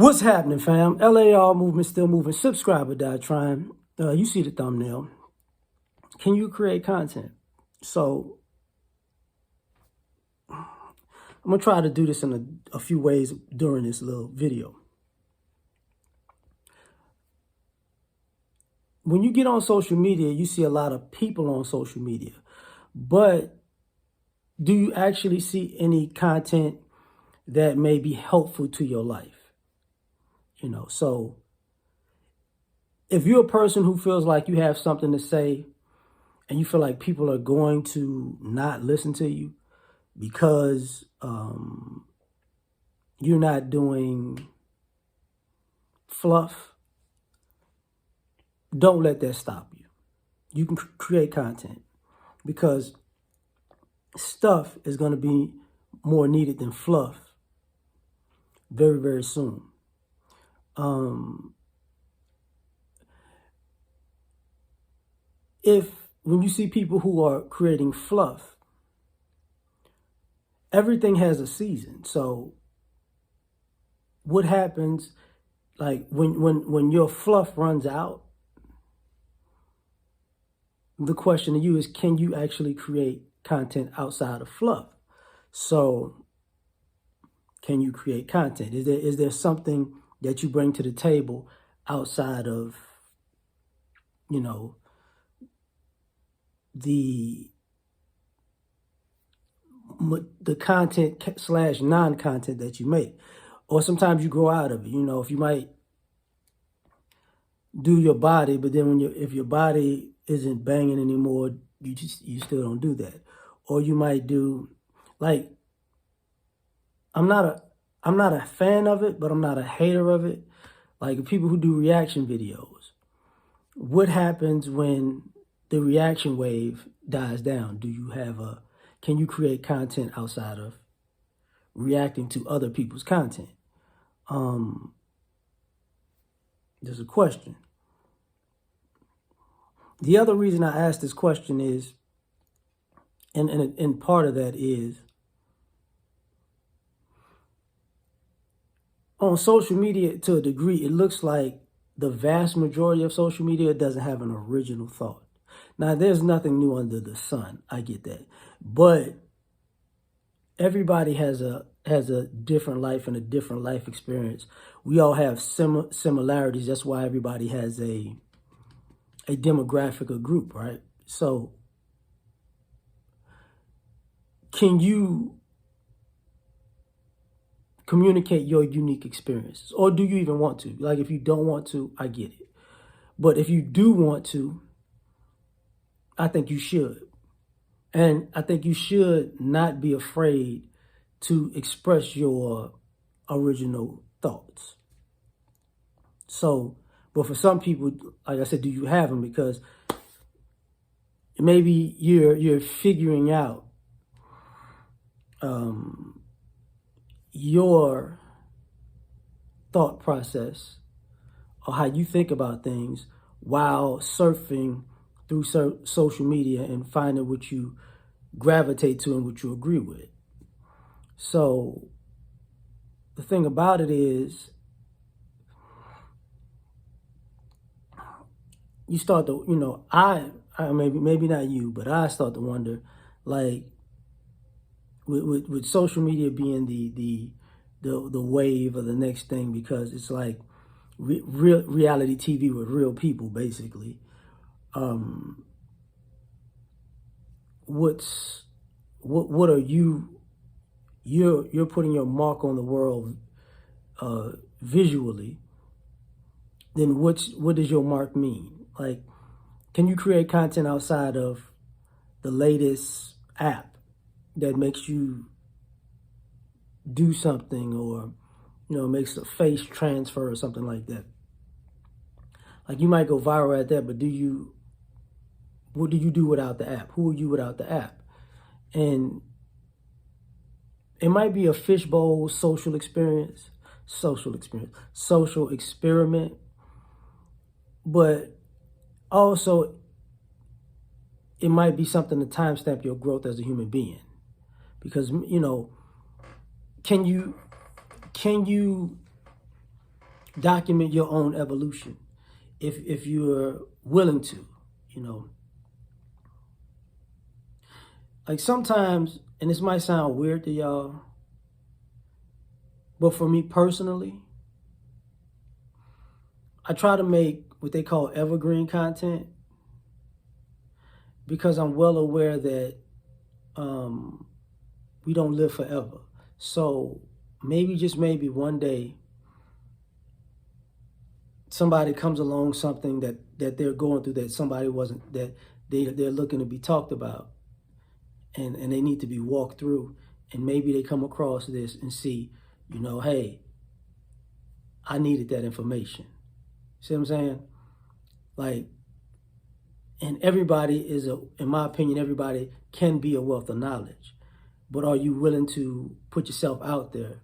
What's happening, fam? L.A.R movement still moving. Subscribe or die trying. You see the thumbnail. Can you create content? So I'm gonna try to do this in a few ways during this little video. When you get on social media, you see a lot of people on social media, but do you actually see any content that may be helpful to your life? So if you're a person who feels like you have something to say and you feel like people are going to not listen to you because you're not doing fluff, don't let that stop you. You can create content because stuff is going to be more needed than fluff very, very soon. When you see people who are creating fluff, everything has a season. So what happens, like when your fluff runs out, the question to you is, can you actually create content outside of fluff? So can you create content? Is there something that you bring to the table outside of, the content / non-content that you make? Or sometimes you grow out of it. If you might do your body, but then if your body isn't banging anymore, you still don't do that. Or you might do, like, I'm not a fan of it, but I'm not a hater of it. Like people who do reaction videos, what happens when the reaction wave dies down? Can you create content outside of reacting to other people's content? There's a question. The other reason I asked this question is, and part of that is, on social media, to a degree, it looks like the vast majority of social media doesn't have an original thought. Now, there's nothing new under the sun. I get that. But everybody has a different life and a different life experience. We all have similarities. That's why everybody has a demographic or group, right? So can you communicate your unique experiences? Or do you even want to? Like, if you don't want to, I get it. But if you do want to, I think you should. And I think you should not be afraid to express your original thoughts. So, but for some people, like I said, do you have them? Because maybe you're figuring out your thought process or how you think about things while surfing through social media and finding what you gravitate to and what you agree with. So the thing about it is, you start to, I maybe not you, but I start to wonder, like, with social media being the wave of the next thing, because it's like real reality TV with real people, basically. What are you're putting your mark on the world visually. Then what does your mark mean? Like, can you create content outside of the latest app that makes you do something, or makes a face transfer or something like that? Like, you might go viral at that, but what do you do without the app? Who are you without the app? And it might be a fishbowl social experiment, but also it might be something to timestamp your growth as a human being. Because, can you document your own evolution if you're willing to, you know. Like sometimes, and this might sound weird to y'all, but for me personally, I try to make what they call evergreen content because I'm well aware that we don't live forever. So maybe, just maybe one day, somebody comes along something that they're going through that somebody wasn't, that they're looking to be talked about, and they need to be walked through, and maybe they come across this and see, you know, hey, I needed that information. See what I'm saying? Like, and everybody is in my opinion, everybody can be a wealth of knowledge, but are you willing to put yourself out there,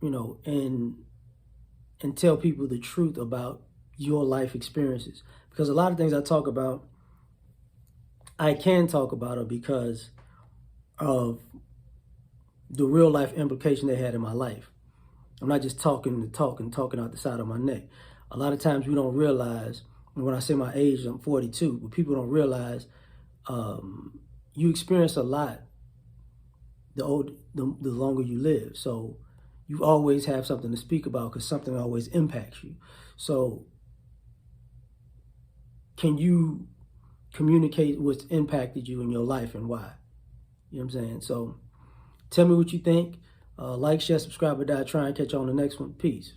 you know, and tell people the truth about your life experiences? Because a lot of things I talk about, I can talk about are because of the real life implication they had in my life. I'm not just talking out the side of my neck. A lot of times we don't realize, and when I say my age, I'm 42, but people don't realize you experience a lot the longer you live. So you always have something to speak about because something always impacts you. So can you communicate what's impacted you in your life and why? You know what I'm saying? So tell me what you think. Like, share, subscribe, or die. Try and catch you on the next one. Peace.